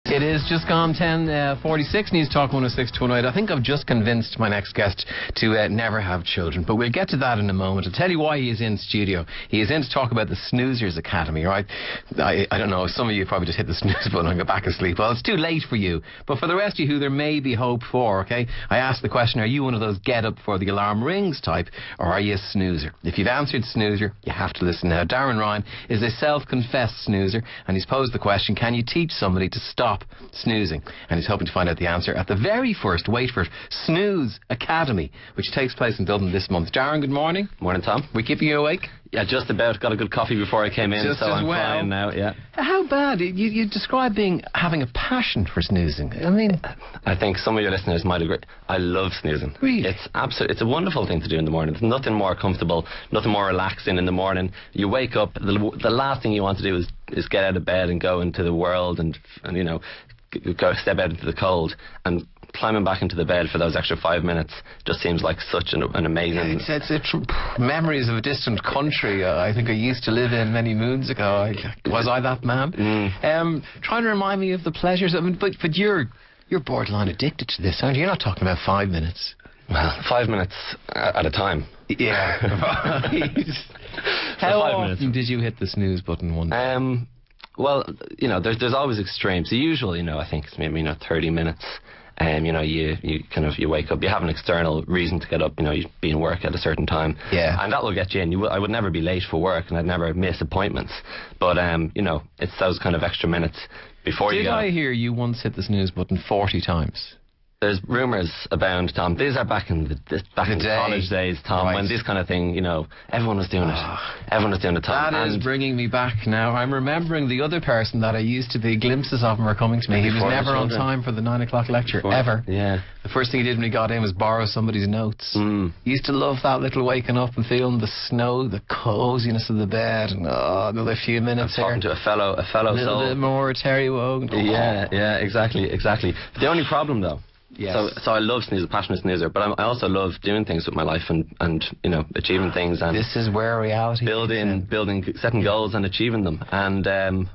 It is just gone 10:46. News Talk 106 to 108. I think I've just convinced my next guest to never have children, but we'll get to that in a moment. I'll tell you why he is in studio. He is in to talk about the Snoozers Academy, right? I don't know, some of you probably just hit the snooze button and go back asleep. Well, it's too late for you, but for the rest of you who there may be hope for, okay, I asked the question, are you one of those get up before the alarm rings type, or are you a snoozer? If you've answered snoozer, you have to listen now. Darren Ryan is a self-confessed snoozer, and he's posed the question, can you teach somebody to stop snoozing? And he's hoping to find out the answer at the very first, wait for it, Snooze Academy, which takes place in Dublin this month. Darren, good morning. Morning, Tom. We keeping you awake? Yeah, just about. Got a good coffee before I came in, just so as I'm well. fine now, yeah. How bad? You describe having a passion for snoozing. I mean, I think some of your listeners might agree. I love snoozing. Really? It's a wonderful thing to do in the morning. There's nothing more comfortable, nothing more relaxing in the morning. You wake up, the last thing you want to do is get out of bed and go into the world and you know, go step out into the cold, and climbing back into the bed for those extra 5 minutes just seems like such an amazing... memories of a distant country I think I used to live in many moons ago. Was I that man? Trying to remind me of the pleasures. I mean, but you're borderline addicted to this, aren't you? You're not talking about 5 minutes. Well, 5 minutes at a time. Yeah. How often did you hit the snooze button one day? Well, you know, there's always extremes. The usual, you know, I think it's maybe 30 minutes. You know, you wake up, you have an external reason to get up, you know, you be in work at a certain time. Yeah. And that will get you in. I would never be late for work, and I'd never miss appointments. But, you know, it's those kind of extra minutes before you get up. Did I hear you once hit the snooze button 40 times? There's rumours abound, Tom. These are back in the college days, Tom, right, when this kind of thing, you know, everyone was doing it. Everyone was doing it, Tom. That is bringing me back now. I'm remembering the other person that I used to be. Glimpses of him were coming to me. He was never on time for the 9 o'clock lecture, ever. Yeah. The first thing he did when he got in was borrow somebody's notes. He used to love that little waking up and feeling the snow, the coziness of the bed, and another few minutes here. Talking to a fellow soul. A little bit more Terry Wogan. Yeah, exactly. The only problem, though, yes. So I love snoozer, passionate snoozer, but I also love doing things with my life and you know, achieving things. And this is where reality setting goals and achieving them. And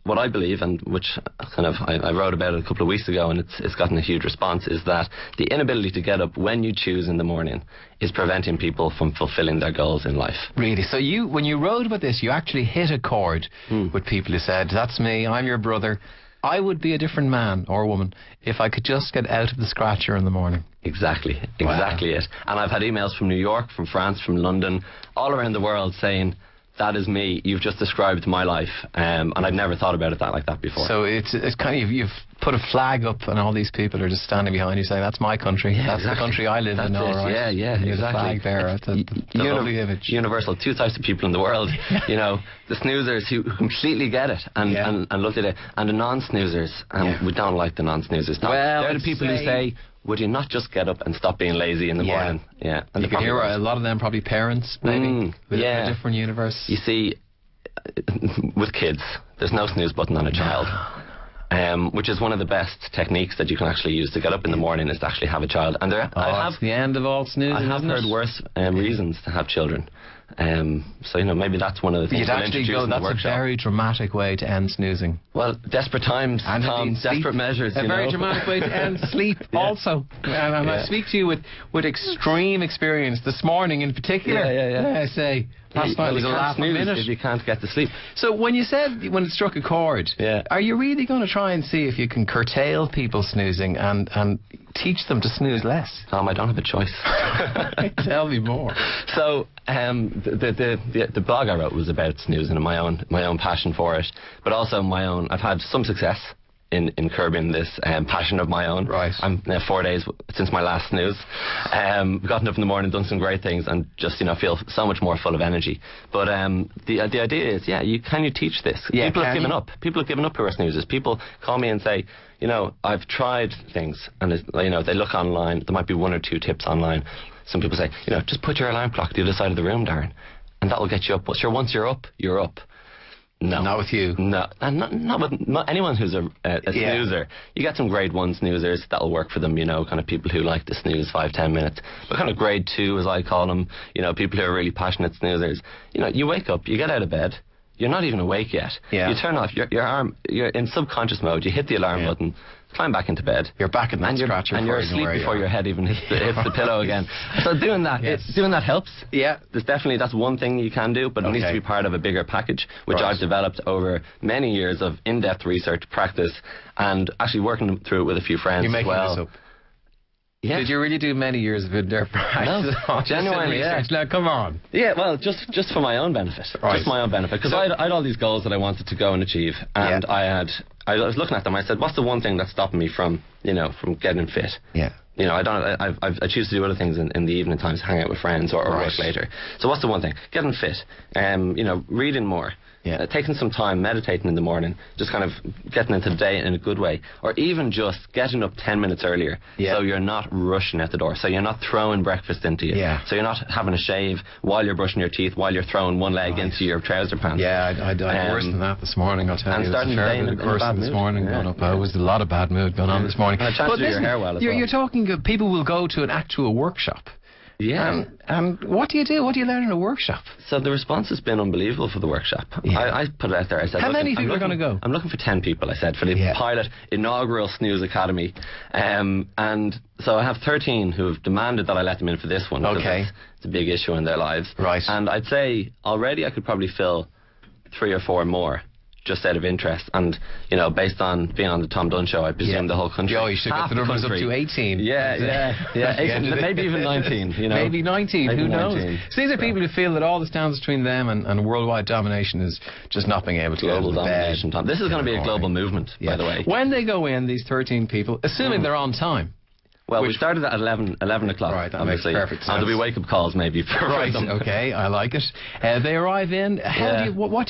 what I believe, and which kind of I wrote about it a couple of weeks ago, and it's gotten a huge response, is that the inability to get up when you choose in the morning is preventing people from fulfilling their goals in life. Really? So when you wrote about this, you actually hit a chord with people who said, that's me, I'm your brother, I would be a different man or woman if I could just get out of the scratcher in the morning. Exactly it. And I've had emails from New York, from France, from London, all around the world saying, that is me, you've just described my life, and I'd never thought about it like that before. So it's kind of, you've put a flag up and all these people are just standing behind you saying, that's my country, that's the country I live in, all right? Yeah, and exactly. The flag bearer, it's a lovely image. Universal, two types of people in the world, you know, the snoozers who completely get it and looked at it, and the non-snoozers, and we don't like the non-snoozers. Well, they're the people who say, would you not just get up and stop being lazy in the morning? Yeah. And you can hear a lot of them probably parents, maybe, with a different universe. You see, with kids, there's no snooze button on a child. Which is one of the best techniques that you can actually use to get up in the morning, is to actually have a child. And it's the end of all snoozing. I have heard worse reasons to have children. So, you know, maybe that's one of the things we'll introduce in the workshop. That's a very dramatic way to end snoozing. Well, desperate times, and Tom, desperate measures. A very dramatic way to end sleep also. And I speak to you with extreme experience this morning in particular. I say, last night was a last minute if you can't get to sleep. So when you said when it struck a chord, are you really going to try and see if you can curtail people snoozing and teach them to snooze less? Tom, I don't have a choice. Tell me more. So the blog I wrote was about snoozing and my own passion for it, but also I've had some success in curbing this passion of my own. Right. I'm 4 days since my last snooze. Gotten up in the morning, done some great things, and just, you know, feel so much more full of energy. But the idea is, can you teach this? People have given up. People have given up who are snoozers. People call me and say, you know, I've tried things, and you know, they look online. There might be one or two tips online. Some people say, you know, just put your alarm clock the other side of the room, Darren, and that will get you up. But sure, once you're up, you're up. No. Not with you. No. And not with anyone who's a snoozer. You get some grade 1 snoozers, that'll work for them, you know, kind of people who like to snooze 5-10 minutes. But kind of grade 2, as I call them, you know, people who are really passionate snoozers. You know, you wake up, you get out of bed, you're not even awake yet. Yeah. You turn off your arm. You're in subconscious mode. You hit the alarm button. Climb back into bed. You're back in that scratcher. And you're asleep before your head even hits the pillow again. So doing that, doing that helps. Yeah. That's one thing you can do, but it needs to be part of a bigger package, which I've developed over many years of in-depth research, practice, and actually working through it with a few friends as well. You're making this up. Yeah. Did you really do many years of in-depth practice? No, genuinely, yeah. Now, come on. Yeah, well, just for my own benefit. Right. Just my own benefit. Because I had all these goals that I wanted to go and achieve, and I was looking at them. I said, what's the one thing that's stopping me from getting fit? Yeah. I choose to do other things in the evening times, hang out with friends or work later. So what's the one thing? Getting fit. Reading more. Yeah. Taking some time, meditating in the morning, just kind of getting into the day in a good way, or even just getting up 10 minutes earlier, so you're not rushing out the door, so you're not throwing breakfast into you, so you're not having a shave while you're brushing your teeth, while you're throwing one leg into your trouser pants. Yeah, I worse than that this morning, I'll tell you. And starting the day in a bad mood. This morning, going up. There was a lot of bad mood going on this morning. And a chance to do your hair well as well. You're talking, people will go to an actual workshop. Yeah. What do you do? What do you learn in a workshop? So the response has been unbelievable for the workshop. Yeah. I put it out there. I said, how many people are going to go? I'm looking for 10 people, I said, for the pilot inaugural Snooze Academy. And so I have 13 who have demanded that I let them in for this one. Okay. It's a big issue in their lives. Right. And I'd say already I could probably fill 3 or 4 more. Just out of interest, and based on being on the Tom Dunn show, I presume the whole country. You should get the numbers up to 18. Yeah. Maybe even 19. Maybe 19. Maybe who 19. knows? So these are people who feel that all that stands between them and worldwide domination is just not being able to global get domination. Tom. This is going to be a global movement, by the way. When they go in, these 13 people, assuming they're on time. Well, we started at 11 o'clock. Right, that obviously. makes perfect sense. And there'll be wake-up calls maybe for them. Okay, I like it. They arrive in. What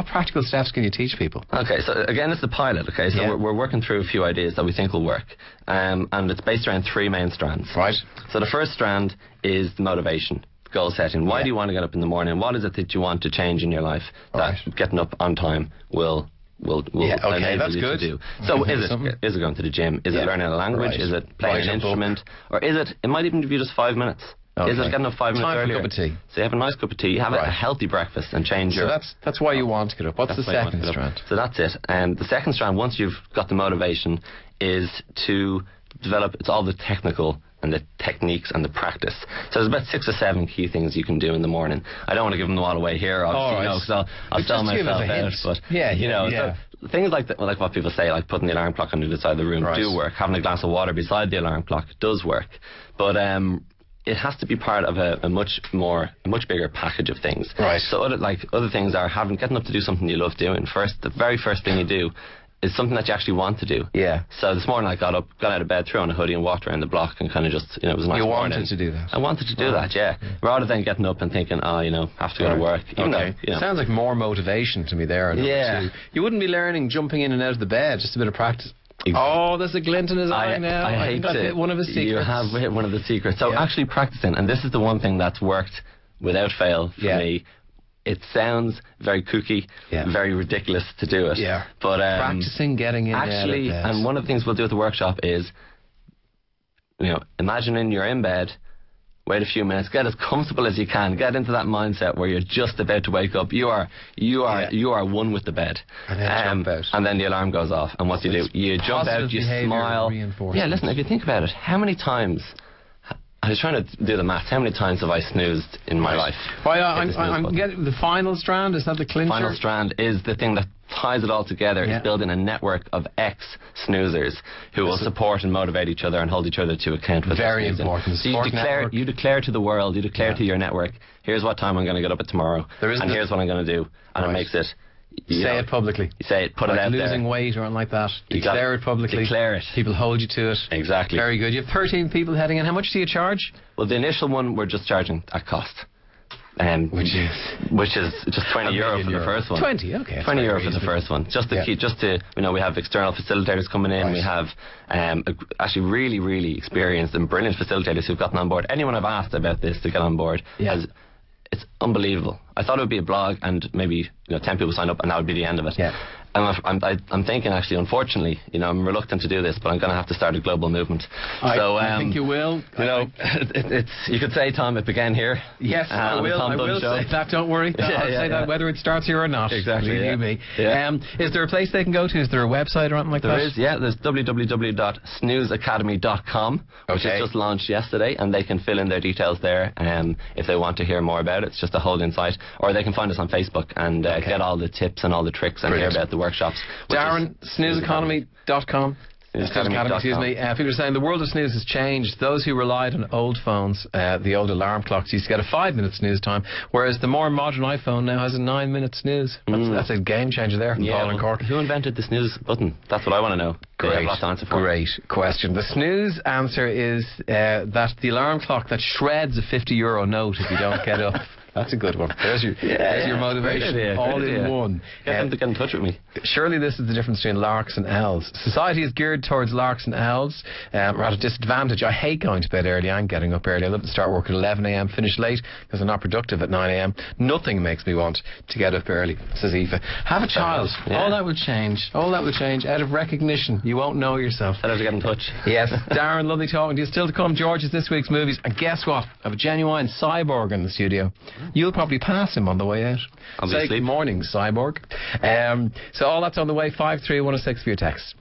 practical steps can you teach people? Okay, so again, it's the pilot. Okay, so we're working through a few ideas that we think will work, and it's based around 3 main strands. Right. So the first strand is the motivation. Goal setting. Why do you want to get up in the morning? What is it that you want to change in your life that getting up on time will that's you good. To do. So is it going to the gym? Is it learning a language? Is it playing an instrument? Or is it might even be just 5 minutes. Is it getting up 5 minutes earlier? Time for a cup of tea. So you have a nice cup of tea, you have a healthy breakfast and change your... So that's why you want to get up. What's the second strand? So that's it. And the second strand, once you've got the motivation, is to develop, it's all the technical and the techniques and the practice. So there's about 6 or 7 key things you can do in the morning. I don't want to give them all away here, obviously, because I'll sell myself out. But so things like what people say, like putting the alarm clock on the other side of the room, do work. Having a glass of water beside the alarm clock does work. But it has to be part of a much bigger package of things. Right. So other things are getting up to do something you love doing. The very first thing you do is something that you actually want to do. Yeah. So this morning I got out of bed, threw on a hoodie and walked around the block and kind of just, it was a nice morning. You wanted to do that? I wanted to do that, yeah. Rather than getting up and thinking, have to go to work. Sounds like more motivation to me there. Yeah. You wouldn't be learning jumping in and out of the bed, just a bit of practice. Oh, there's a glint in his eye now. I hate that's it. One of his secrets. You have hit one of the secrets. So actually practicing, and this is the one thing that's worked without fail for me. It sounds very kooky, very ridiculous to do it. Yeah. But practicing getting in actually, and one of the things we'll do at the workshop is, imagining you're in bed, wait a few minutes, get as comfortable as you can, get into that mindset where you're just about to wake up. You are one with the bed. And then jump out. And then the alarm goes off. And what do? You jump out, you smile. Yeah, listen, if you think about it, how many times... I was trying to do the math. How many times have I snoozed in my life? Well, I'm getting the final strand. Is that the clincher? Final strand is the thing that ties it all together. It's building a network of ex-snoozers who will support and motivate each other and hold each other to account for very important. So you declare to the world, you declare to your network, here's what time I'm going to get up at tomorrow, and here's what I'm going to do, and it makes it. You say it publicly. You say it, put it out there. Losing weight or anything like that. Declare it publicly. Declare it. People hold you to it. Exactly. Very good. You have 13 people heading in. How much do you charge? Well, the initial one we're just charging at cost. Which is just €20 for the first one. 20, okay. €20 for the first one. Just to we have external facilitators coming in. Right. We have actually really, really experienced and brilliant facilitators who've gotten on board. Anyone I've asked about this to get on board it's unbelievable. I thought it would be a blog and maybe 10 people sign up and that would be the end of it. Yeah. I'm thinking, actually, unfortunately, I'm reluctant to do this, but I'm going to have to start a global movement. I think you will. You could say, Tom, it began here. Yes, I will say that. Don't worry. I'll say that whether it starts here or not. Exactly. You me. Is there a place they can go to? Is there a website or anything like that? There is. Yeah. There's www.snoozeacademy.com, which was just launched yesterday, and they can fill in their details there. If they want to hear more about it, it's just a holding site, or they can find us on Facebook and get all the tips and all the tricks and hear about the workshops. Darren, snoozeacademy.com. Academy, excuse me. People are saying the world of snooze has changed. Those who relied on old phones, the old alarm clocks, used to get a 5-minute snooze time, whereas the more modern iPhone now has a 9-minute snooze. That's a game changer there from Paul and Cork. Who invented the snooze button? That's what I want to know. Great. Lots to answer for. Great question. The snooze answer is that the alarm clock that shreds a €50 note if you don't get up. That's a good one. There's your motivation, all in one. Get them to get in touch with me. Surely this is the difference between larks and elves. Society is geared towards larks and elves. We're at a disadvantage. I hate going to bed early. I'm getting up early. I love to start work at 11 a.m, finish late because I'm not productive at 9 a.m. Nothing makes me want to get up early, says Aoife. Have a child. All that will change. All that will change out of recognition. You won't know yourself. Tell her to get in touch. Yes. Darren, lovely talking to you. Still to come, George, is this week's movies. And guess what? I have a genuine cyborg in the studio. You'll probably pass him on the way out. Say good morning, cyborg. So all that's on the way. 53106 for your text.